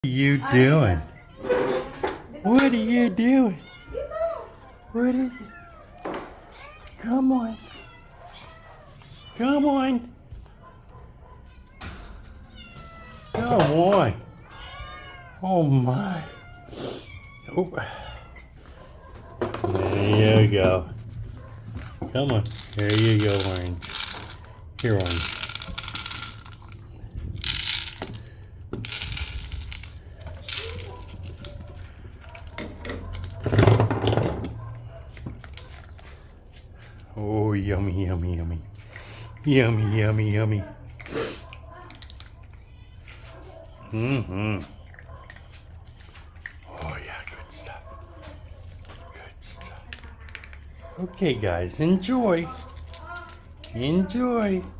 What are you doing? What are you doing? What is it? Come on. Come on. Come on. Oh my. Oh. There you go. Come on. There you go, Orange. Here, Orange. Oh, yummy, yummy, yummy. Yummy, yummy, yummy. Mm-hmm. Oh, yeah, good stuff. Good stuff. Okay, guys, enjoy. Enjoy.